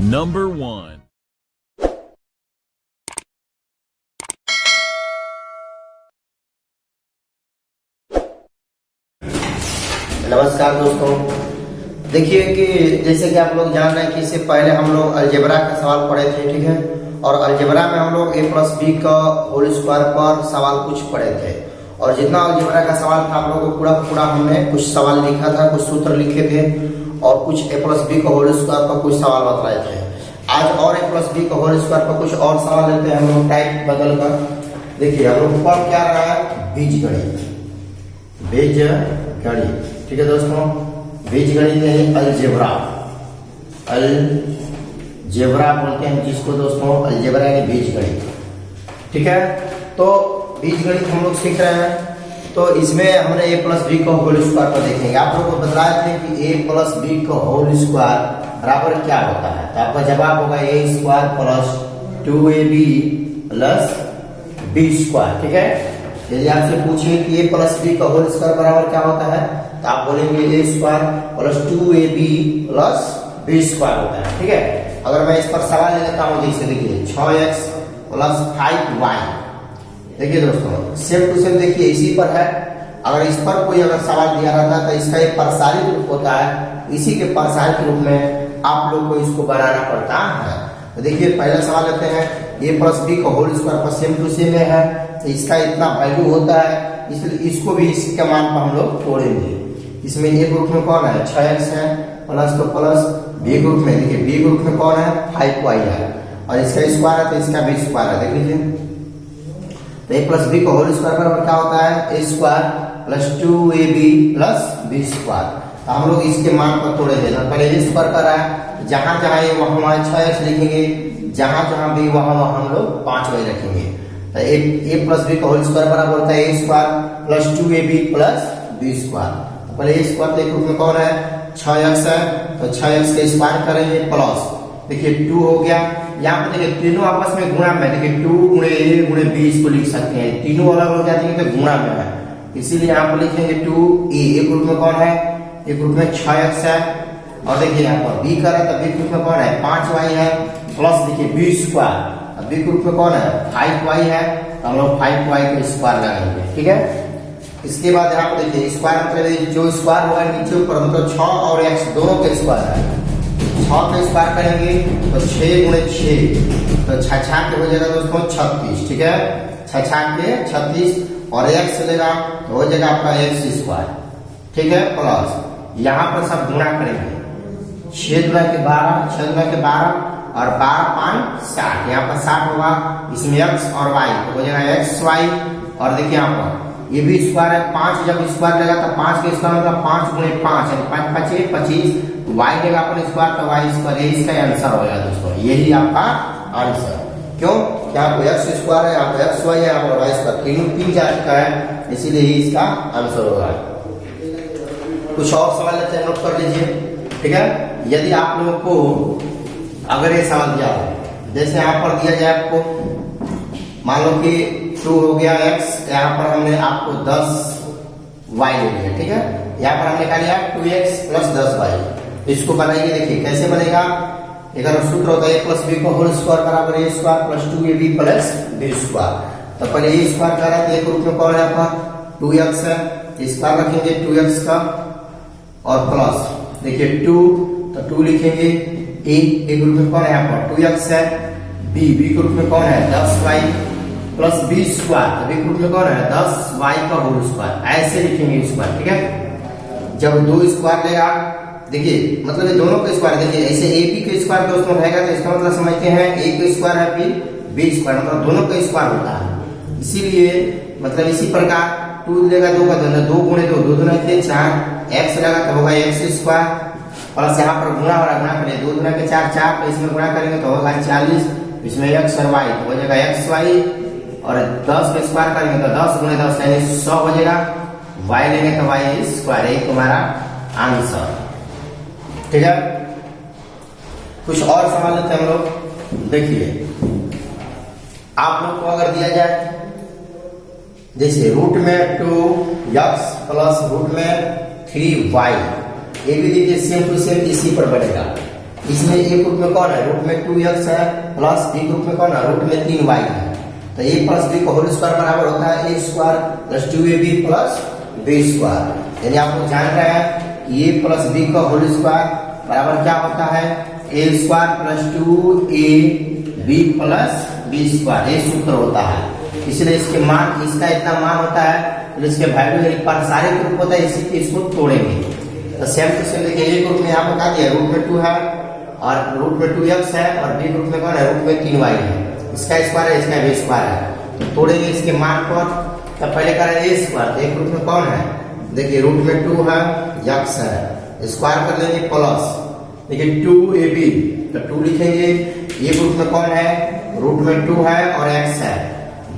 Number 1. नमस्कार दोस्तों, देखिए कि जैसे कि आप लोग जान रहे हैं कि इससे पहले हम लोग अलजेब्रा का सवाल पढ़े थे, ठीक है। और अलजेब्रा में हम लोग a+b का होल स्क्वायर पर सवाल कुछ पढ़े थे। और जितना अलजेब्रा का सवाल था हम लोग को पूरा हमने कुछ सवाल लिखा था, कुछ सूत्र लिखे थे और कुछ a+b का होल स्क्वायर पर कुछ सवाल बतलाए थे। आज और a+b का होल स्क्वायर पर कुछ और सवाल लेते हैं हम लोग टाइप बदल कर। देखिए हम लोग पर क्या रहा है, बीजगणित, ठीक है दोस्तों। बीजगणित नहीं, अलजेब्रा बोलते हैं जिसको दोस्तों, अलजेब्रा यानी बीजगणित, ठीक है। तो बीजगणित हम लोग सीख रहे हैं, तो इसमें हमने a+b का होल स्क्वायर पर देखेंगे। आप लोगों को बताए थे कि a+b का होल स्क्वायर बराबर क्या होता है, तो आपका जवाब होगा a² + 2ab + b², ठीक है। यदि आपसे पूछे कि a+b का होल स्क्वायर बराबर क्या होता है, तो आप बोलेंगे a² + 2ab + b² होता है, ठीक है। अगर मैं इस पर सवाल ले लेता हूँ, जैसे देखिए 6x + 5y। देखिए दोस्तों सेम टू सेम देखिए इसी पर है। अगर इस पर कोई अगर सवाल दिया रहता है तो इसका एक प्रसारित रूप होता है, इसी के प्रसारित रूप में आप लोग को इसको बनाना पड़ता है। तो देखिए पहला सवाल लेते हैं, a+b का होल स्क्वायर पर सेम टू सेम है, तो इसका इतना वैल्यू होता है, इसलिए इसको भी इसके मान पर हम लोग तोड़ेंगे। इसमें ए ग्रुप में कौन है, 6x है, प्लस तो प्लस। बी ग्रुप में देखिए, बी ग्रुप में कौन है, 5y है, और इसका स्क्वायर है तो इसका भी स्क्वायर है। देख लीजिए तो a+b का होल स्क्वायर बराबर क्या होता है, a² + 2ab + b²। तो हम लोग इसके मान पर तोड़ेंगे। पहले a² कर रहा है, जहां जहां ये वहां 6x लिखेंगे, जहां जहां भी वहां हम लोग 5y रखेंगे। तो a+b का होल स्क्वायर बराबर होता है a² + 2ab + b²। तो पहले a² तो एक रूप में कौन है, 6x है, तो 6x का स्क्वायर करेंगे प्लस, देखिए 2 हो गया। यहाँ पर देखिए तीनों आपस में गुणा में, देखिए 2 × a × b इसको लिख सकते हैं, तीनों अलग हो जाती है तो गुणा में है, इसीलिए यहाँ पर लिखेंगे 2a। एक ग्रुप में कौन है, एक ग्रुप में 6x है, और देखिए यहाँ पर b कर रहा है तो b ग्रुप में कौन है, 5y है, प्लस देखिए b²। b ग्रुप में कौन है, 5y है, तो हम लोग 5y का स्क्वायर लगाएंगे, ठीक है। इसके बाद यहाँ पर देखिए स्क्वायर मतलब जो स्क्वायर होगा नीचे ऊपर, मतलब 6 और x दोनों के स्क्वायर है। 6 का स्क्वायर करेंगे तो 6 × 6, तो 6 के हो जाएगा दोस्तों 36, ठीक है। 6 के 36, और x चलेगा तो हो जाएगा आपका x², ठीक है, प्लस यहाँ पर सब गुणा करेंगे, 6 × 12, 6 × 12 और 12 × 5 = 60, यहाँ पर 60 होगा, इसमें x और y तो हो जाएगा xy। और देखिए यहाँ पर ये भी स्क्वायर है, 5 जब स्क्वायर लेगा तो 5 के स्क्वायर मतलब 5 × 5 यानी 5 × 5 = 25, y लेगा अपन स्क्वायर तो y², यही इसका आंसर होगा दोस्तों, यही आपका आंसर। क्यों, यहाँ पर x² है, यहाँ पर xy है, यहाँ पर y², तीनों 3 जा चुका है, इसीलिए ही इसका आंसर होगा। कुछ और सवाल लेते हैं, नोट कर लीजिए, ठीक है। यदि आप लोगों को अगर ये सवाल दिया हो, जैसे यहाँ पर दिया जाए आपको, मान लो कि 2 हो गया x, यहाँ पर हमने आपको 10y ले लिया, ठीक है। यहाँ पर हमने क्या लिया, 2x + 10y। इसको बनाइए, देखिए कैसे बनेगा। एक सूत्र होता है a+b का होल स्क्वायर बराबर a² + 2ab + b²। तो पहले a² कर रहा है, तो एक रूप में कौन है आपका, 2x है, स्क्वायर रखेंगे 2x का, और प्लस देखिए 2, तो 2 लिखेंगे। a एक रूप में कौन है, यहाँ पर 2x है, b के रूप में कौन है, 10y + b², तो b ग्रुप में कौन है, 10y का होल स्क्वायर, ऐसे लिखेंगे स्क्वायर, ठीक है। जब 2 स्क्वायर लेगा, देखिए मतलब ये दोनों के स्क्वायर, देखिए ऐसे ab के स्क्वायर दोस्तों रहेगा, तो इसका मतलब समझते हैं a के स्क्वायर है, फिर b², मतलब दोनों का स्क्वायर होता है। इसीलिए मतलब इसी प्रकार 2 लेगा, 2 का 2 × 2, 2 × 3 4, x लगा तो होगा x², प्लस यहाँ पर गुणा वाला गुणा करेंगे, 2 × 4 4, तो इसमें गुणा करेंगे तो होगा 40, इसमें x और y तो हो जाएगा xy, और 10 का स्क्वायर करेंगे तो 10 × 10 यानी 100 हो जाएगा, y लेंगे तो y², यही तुम्हारा आंसर, ठीक है। कुछ और सवाल लेते हैं हम लोग। देखिए आप लोग को अगर दिया जाए, जैसे रूट में 2x प्लस रूट में 3y, ये भी देखिए सेम टू सेम इसी पर बनेगा। इसमें ए ग्रुप में कौन है, रूट में 2x है, प्लस बी ग्रुप में कौन है, रूट में 3y है। तो a प्लस बी का होल स्क्वायर बराबर होता है a square plus 2ab plus b square. यानी आप लोग जान रहे हैं कि a प्लस b का होल स्क्वायर बराबर क्या होता है, a square plus 2ab plus b square, ये सूत्र होता है। इसलिए इसके मान, इसका इतना मान होता है, तो इसके वैल्यू पर सारे ग्रुप होता है, इसी इसको तोड़ेंगे। तो सेम टू सेम देखिए, ए ग्रुप में यहाँ बता दिया रूट में 2 है और रूट में 2x है, और बी ग्रुप में कौन है, रूट में 3y है। इसका स्क्वायर है, इसका b स्क्वायर है, तो तोड़ेंगे इसके मान को। तो पहले करें a स्क्वायर, एक ग्रुप में कौन है, देखिए रूट में 2 है, x है, स्क्वायर कर लेंगे प्लस, देखिए 2ab, तो 2 लिखेंगे। ये ग्रुप में कौन है, रूट में 2 है और x है।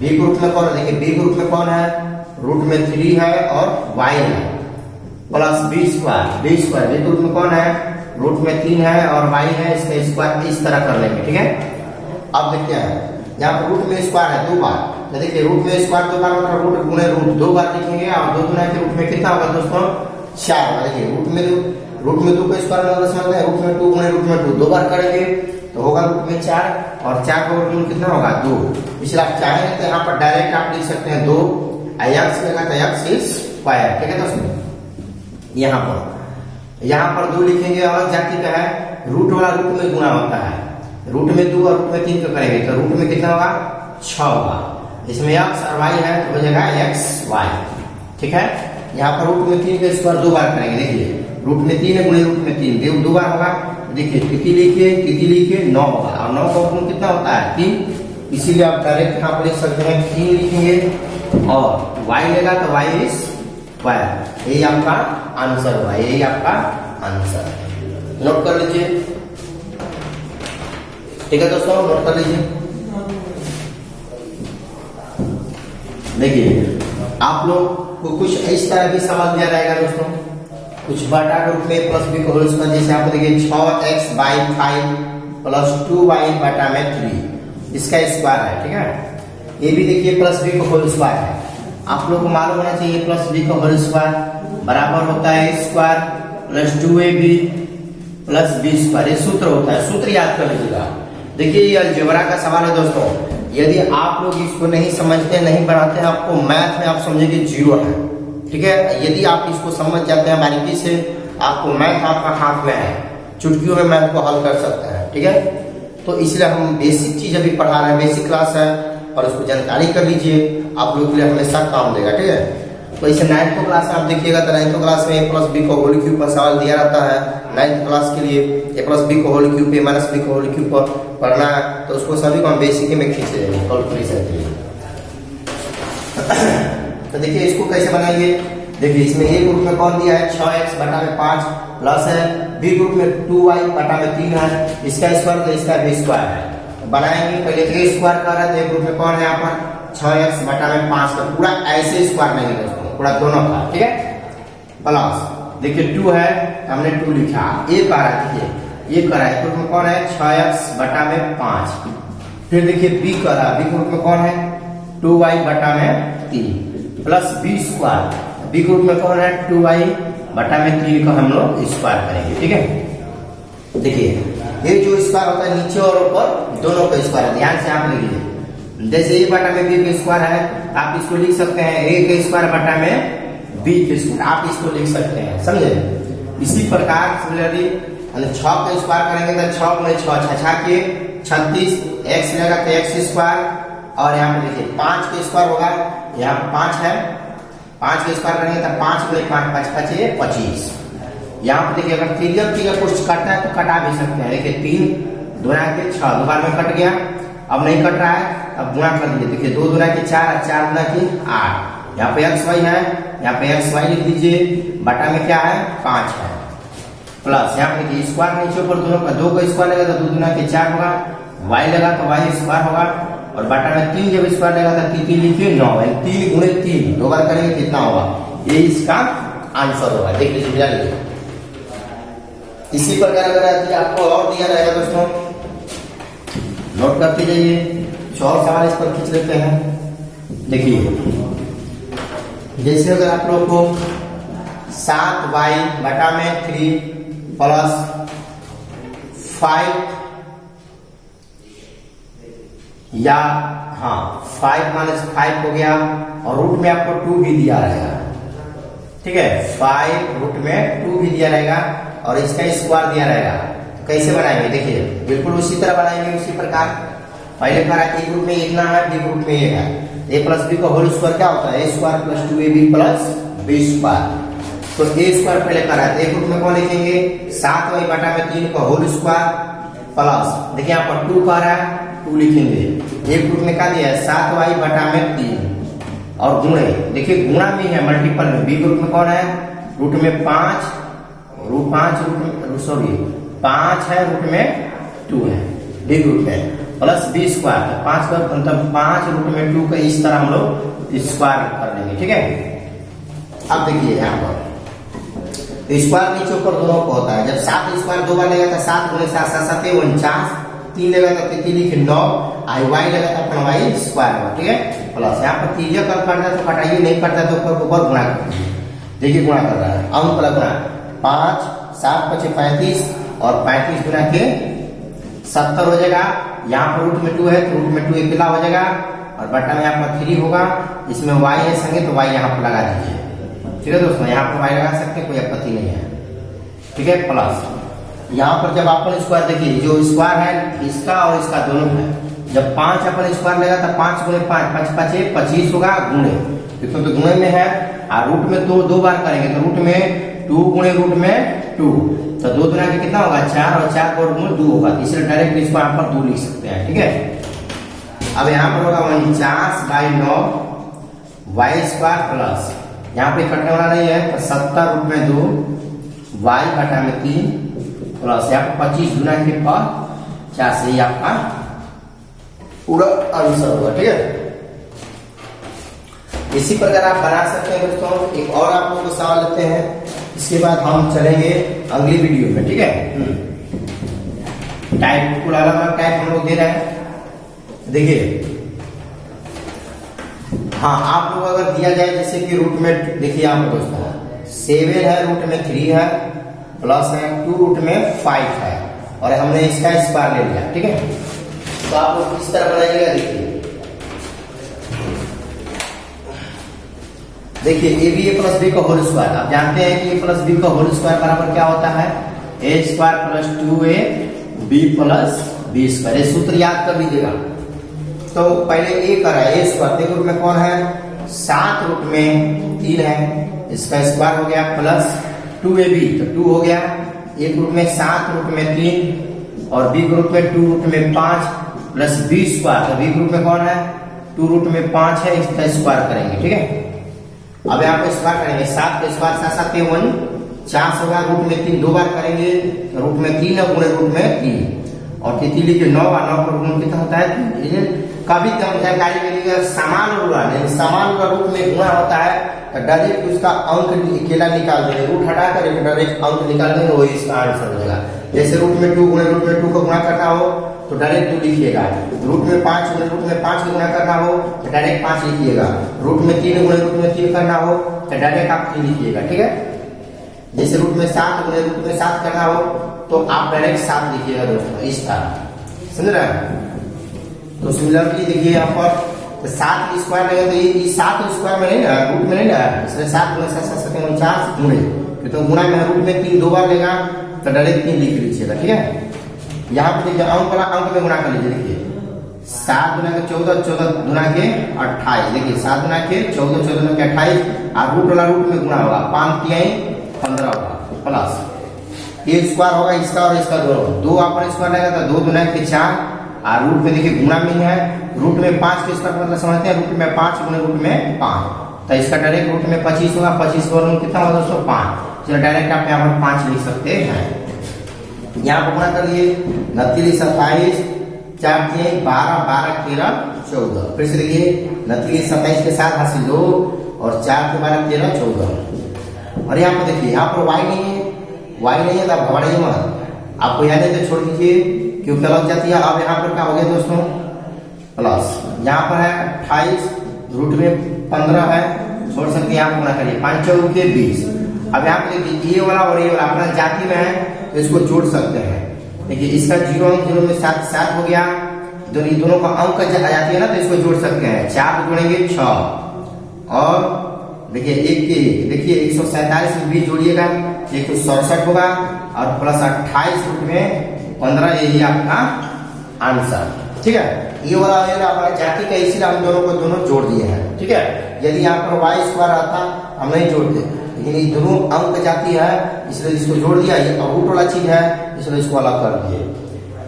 बी ग्रुप में कौन है, देखिए बी ग्रुप में कौन है, रूट में 3 है और y है, plus b square, B square B group में कौन है, रूट में 3 है और y है, इसका स्क्वायर इस तरह कर लेंगे, ठीक है। अब देखिए यहाँ पर रूट में स्क्वायर है 2 बार, तो देखिए रूट में स्क्वायर 2 बार मतलब रूट गुणे रूट 2 बार लिखेंगे, और 2 गुना के रूट में कितना होगा दोस्तों, 4 होगा। देखिए रूट में 2 का स्क्वायर मतलब समझते हैं, रूट में 2 गुणे रूट में 2 2 बार करेंगे तो होगा रूट में 4, और 4 का रूट कितना होगा 2। इसलिए आप चाहें तो यहाँ पर डायरेक्ट आप लिख सकते हैं 2, x लगा तो x स्क्वायर, ठीक है दोस्तों। यहाँ पर 2 लिखेंगे, अलग जाति का है, रूट वाला रूट में गुना होता है, रूट में 2 और रूट में 3 का करेंगे तो रूट में कितना होगा 6 होगा। इसमें x और y है तो हो जाएगा xy, ठीक है। यहाँ पर रूट में 3 का स्क्वायर 2 बार करेंगे, देखिए रूट में 3 है गुणे रूट में 3 2 बार होगा, देखिए तिथि लिखिए 9 होगा, और 9 का गुण कितना होता है 3, इसीलिए आप डायरेक्ट यहाँ पर लिख सकते हैं 3 लिखेंगे, और y लेगा तो y स्क्वायर, यही आपका आंसर हुआ, यही आपका आंसर। नोट कर लीजिए, ठीक है दोस्तों, नोट कर लीजिए। देखिए आप लोग को कुछ इस तरह भी सवाल दिया रहेगा दोस्तों, कुछ बटा रूट में प्लस बी का होल स्क्वायर, जैसे आप देखिए 6x/5 प्लस 2y बटा में 3, इसका स्क्वायर है, ठीक है। ये भी देखिए प्लस बी का होल स्क्वायर है, आप लोग को मालूम होना चाहिए प्लस बी का होल स्क्वायर बराबर होता है square plus 2ab plus b square, ये सूत्र होता है, सूत्र याद कर लीजिएगा। देखिए ये अलजेब्रा का सवाल है दोस्तों, यदि आप लोग इसको नहीं समझते नहीं बनाते हैं, आपको मैथ में आप समझेंगे 0 है, ठीक है। यदि आप इसको समझ जाते हैं बारीकी से, आपको मैथ आपका हाथ में है, चुटकियों में मैथ को हल कर सकते हैं, ठीक है। तो इसलिए हम बेसिक चीज अभी पढ़ा रहे हैं, बेसिक क्लास है, और उसको जानकारी कर लीजिए, आप लोग के लिए हमेशा काम देगा, ठीक है। तो इसे 9th क्लास में आप देखिएगा तो 9th क्लास में a प्लस बी का होल क्यूब पर सवाल दिया रहता है। 9th क्लास के लिए a प्लस बी का whole cube a minus B का होल क्यूब पर पढ़ना है, तो उसको सभी को हम बेसिक में खींच लेंगे कैलकुलेशन के लिए। तो देखिए इसको कैसे बनाएंगे, देखिए इसमें a ग्रुप में कौन दिया है 6x बटा में 5 प्लस है, b ग्रुप में 2y बटा में 3 है, इसका स्क्वायर तो इसका b स्क्वायर है। बनाएंगे पहले a स्क्वायर कर रहे थे, ग्रुप में कौन है यहाँ पर 6x बटा में 5 का पूरा ऐसे स्क्वायर नहीं दोस्तों, पूरा दोनों का, ठीक है। प्लस देखिए 2 है, हमने 2 लिखा, a कर रहा है, देखिए ये कर रहा है, ग्रुप में कौन है 6x बटा में 5, फिर देखिए b कर रहा है, b ग्रुप में कौन है 2y बटा में 3 plus b square, b group में कौन है 2y बटा में 3 का हम लोग स्क्वायर करेंगे, ठीक है। देखिए ये जो स्क्वायर होता है नीचे और ऊपर दोनों का स्क्वायर है, ध्यान से आप लिखिए। जैसे a बटा में b का स्क्वायर है, आप इसको लिख सकते हैं a का स्क्वायर बटा में b का स्क्वायर, आप इसको लिख सकते हैं, समझे। इसी प्रकार सिमिलरली 6 का स्क्वायर करेंगे तो 6 गुणे 6 6 के 36, x लगा तो x स्क्वायर, और यहाँ पे देखिए 5 का स्क्वायर होगा, यहाँ पे 5 है, 5 का स्क्वायर करेंगे तो 5 गुणे 5 5 5 25। यहाँ पे देखिए अगर त्रिज्यक का कुछ कटना है तो कटा भी सकते हैं, देखिए 3 2 के 6 दो बार में कट गया, अब नहीं कट रहा है, अब गुणा कर दीजिए, देखिए 2 2 के 4 4 2 के 8, यहाँ पे xy है, यहाँ पे xy लिख दीजिए, बटा में क्या है 5 है, प्लस यहाँ पे देखिए स्क्वायर नीचे ऊपर दोनों का, 2 का स्क्वायर लगा तो 2 2 के 4 होगा, y लगा तो y स्क्वायर होगा, और बटा में 3 जब स्क्वायर लगा तो 3 लिखिए 9, 3 गुणे 3 दो बार करेंगे कितना होगा, ये इसका आंसर होगा, देख लीजिए मिला लीजिए। इसी प्रकार अगर आपको और दिया रहेगा दोस्तों, नोट करते जाइए, और सवाल इस पर खींच लेते हैं। देखिए जैसे अगर आप लोग को 7y बटा में 3 प्लस 5 या हाँ 5 माइनस 5 हो गया, और रूट में आपको 2 भी दिया रहेगा, ठीक है। 5 रूट में 2 भी दिया रहेगा और इसका स्क्वायर दिया रहेगा। तो कैसे बनाएंगे देखिए, बिल्कुल उसी तरह बनाएंगे, उसी प्रकार। पहले करा ए ग्रुप में इतना है, बी ग्रुप में ये है, ए प्लस बी का होल स्क्वायर क्या होता है, A square plus 2ab plus B square. तो ए स्क्वायर पहले करा है, ए ग्रुप में कौन लिखेंगे, 7/3 का होल स्क्वायर प्लस, देखिए यहाँ पर 2 कह रहा है, 2 लिखेंगे। ए ग्रुप में क्या दिया है, 7y/3 और गुणे, देखिए गुणा में है, मल्टीपल में। बी ग्रुप में कौन है, रूट में 5 है, रूट में 2 है बी ग्रुप में, प्लस बी स्क्वायर 5 का मतलब 5 रूट में 2 का, इस तरह हम लोग स्क्वायर कर लेंगे, ठीक है। अब देखिए यहाँ पर स्क्वायर नीचे ऊपर दोनों को होता है, जब 7 स्क्वायर 2 बार लेगा तो 7 गुणे 7 7 7 49, 3 लेगा तो 3 लिखे 9, आई वाई लेगा तो अपन वाई स्क्वायर हुआ, ठीक है। प्लस यहाँ पर 3 कल करता है तो घटाइए, नहीं करता है तो ऊपर गुणा कर दीजिए, देखिए गुणा कर रहा है, अंक वाला गुणा, 5 7 5 35 और 35 गुना के 70 हो जाएगा। यहाँ पर रूट में 2 है तो रूट में 2 अकेला हो जाएगा और बटा में यहाँ पर 3 होगा, इसमें y है संगे तो y यहाँ पर लगा दीजिए, ठीक है दोस्तों। यहाँ पर y लगा सकते हैं, कोई आपत्ति नहीं है, ठीक है। प्लस यहाँ पर जब अपन स्क्वायर देखिए, जो स्क्वायर है इसका और इसका दोनों है, जब 5 अपन स्क्वायर लेगा तो 5 गुणे 5 5 5 25 होगा, गुणे देखो तो गुणे में है, और रूट में 2 बार करेंगे तो रूट में 2 गुणे रूट में 2, तो 2 गुना के कितना होगा 4, और 4 का वर्गमूल 2 होगा, इसलिए डायरेक्ट इसको यहाँ पर 2 लिख सकते हैं, ठीक है। अब यहाँ पर होगा 49/9 y स्क्वायर प्लस, यहाँ पे कटने वाला नहीं है तो 70 रूट में 2 y/3 प्लस यहाँ पर 25 गुना के 50 से आपका पूरा आंसर होगा, ठीक है। इसी प्रकार आप बना सकते हैं दोस्तों। एक और आप लोगों को सवाल लेते हैं, इसके बाद हम चलेंगे अगली वीडियो में, ठीक है। टाइप कुल अलग अलग टाइप हम लोग दे रहे हैं, देखिए। हाँ, आप लोग अगर दिया जाए जैसे कि रूट में देखिए यहाँ पर दोस्तों 7 है, रूट में 3 है, प्लस है 2 रूट में 5 है, और हमने इसका स्क्वायर ले लिया, ठीक है। तो आप लोग किस तरह बनाइएगा देखिए A B A plus B का होल स्क्वायर, आप जानते हैं कि ए प्लस बी का होल स्क्वायर बराबर क्या होता है, A square plus 2a B plus B square, ये सूत्र याद कर लीजिएगा। तो पहले ए करा, ए स्क्वायर रूट में कौन है, 7 रूट में 3 है, इसका स्क्वायर हो गया, प्लस 2ab तो 2 हो गया, ए ग्रुप में 7 रूट में 3 और बी ग्रुप में 2 रूट में 5 प्लस बी स्क्वायर, तो बी ग्रुप में कौन है 2 रूट में 5 है, इसका स्क्वायर करेंगे, ठीक है। अब यहाँ पे स्क्वायर करेंगे, 7 का स्क्वायर 7 7 49 होगा, रूट में 3 2 बार करेंगे तो रूट में 3 है, गुणे रूट में 3 और 3 लिखे 9 और 9 पर गुण कितना होता है, कभी कम जानकारी के लिए समान रूट में गुणा होता है तो डायरेक्ट उसका अंक अकेला निकाल देंगे, रूट हटाकर डायरेक्ट अंक निकाल देंगे, वही इसका आंसर हो जाएगा। जैसे रूट में 2 गुणे रूट में 2 को गुणा करना हो तो डायरेक्ट 2 लिखिएगा, रूट में 5 गुणे रूट में 5 को गुणा करना हो तो डायरेक्ट 5 लिखिएगा, रूट में 3 गुणे रूट में 3 करना हो तो डायरेक्ट आप 3 लिखिएगा, ठीक है। जैसे रूट में 7 गुणे रूट में 7 करना हो तो आप डायरेक्ट 7 लिखिएगा दोस्तों, इस तरह, समझ रहे हैं। तो सिमिलरली देखिए यहाँ पर तो 7 स्क्वायर लगेगा तो ये 7 स्क्वायर में नहीं ना, रूट में नहीं ना, इसलिए 7 गुणे 7 7 49 गुणे, तो गुणा में रूट में 3 2 बार लेगा तो डायरेक्ट 3 लिख लीजिएगा, ठीक है। यहाँ पे देखिए अंक वाला अंक में गुणा कर लीजिए, देखिए 7 गुना के 14 14 गुना के 28, देखिए 7 गुना के 14 14 के 28 और रूट वाला रूट में गुणा होगा, 5 3 15 होगा, प्लस ये स्क्वायर होगा इसका और इसका दोनों, 2 अपन स्क्वायर लगेगा तो 2 गुना के 4 और रूट में देखिए गुणा में है, रूट में 5 के स्क्वायर मतलब समझते हैं, रूट में 5 गुने रूट में 5 तो इसका डायरेक्ट रूट में 25 होगा, 25 का वर्गमूल कितना होगा दोस्तों 5, चलो डायरेक्ट आप यहाँ पर 5 लिख सकते हैं। यहाँ पर गुणा कर लिए 29 27 4 3 12 12 13 14, फिर से देखिए 29 27 के साथ हासिल 2 और 4 के 12 13 14, और यहाँ पर देखिए यहाँ पर y नहीं है तो आप घबराइए मत, आपको याद है तो छोड़ दीजिए क्योंकि लग जाती है। अब यहाँ पर क्या हो गया दोस्तों, प्लस यहाँ पर है 28 रूट में 15 है, छोड़ सकते हैं, यहाँ पर गुणा करिए 5 4 20। अब यहाँ पे देखिए ये वाला और ये वाला अपना जाति में है तो इसको जोड़ सकते हैं, देखिए इसका 0 अंक 0 में 7 7 हो गया, दोनों का अंक आ जाती है ना, तो इसको जोड़ सकते हैं। 4 को जोड़ेंगे 6, और देखिए एक के देखिए 147 में 20 जोड़िएगा 167 होगा, और प्लस 28 रूट में 15, यही आपका आंसर। ठीक है, ये वाला हमारा जाति का, इसीलिए हम दोनों को दोनों जोड़ दिए हैं। ठीक है, यदि यहाँ पर वाई स्क्वायर आता हम नहीं जोड़ते, लेकिन ये दोनों अंक जाती है इसलिए इसको जोड़ दिया। ये रूट वाला चीज है इसलिए इसको अलग कर दिए।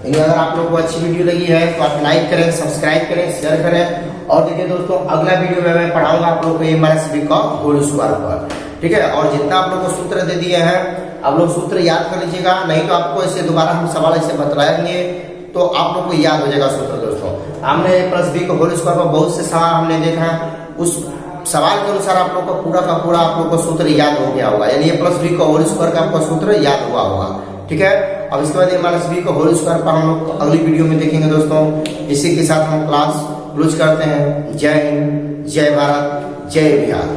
लेकिन अगर आप लोगों को अच्छी वीडियो लगी है तो आप लाइक करें, सब्सक्राइब करें, शेयर करें। और देखिए दोस्तों, अगला वीडियो में मैं पढ़ाऊंगा आप लोगों को a माइनस b का होल स्क्वायर पर। ठीक है, और जितना आप लोग को सूत्र दे दिए हैं आप लोग सूत्र याद कर लीजिएगा, नहीं तो आपको ऐसे दोबारा हम सवाल ऐसे बतलाएंगे तो आप लोग को याद हो जाएगा सूत्र। दोस्तों, हमने a प्लस b का होल स्क्वायर पर बहुत से सवाल हमने देखा, उस सवाल के अनुसार आप लोग को पूरा का पूरा आप लोग को सूत्र याद हो गया होगा, यानी a प्लस b का होल स्क्वायर का आपका सूत्र याद हुआ होगा। ठीक है, अब इसके बाद a माइनस b का होल स्क्वायर पर हम लोग अगली वीडियो में देखेंगे। दोस्तों, इसी के साथ हम क्लास क्लोज करते हैं। जय हिंद, जय भारत, जय बिहार।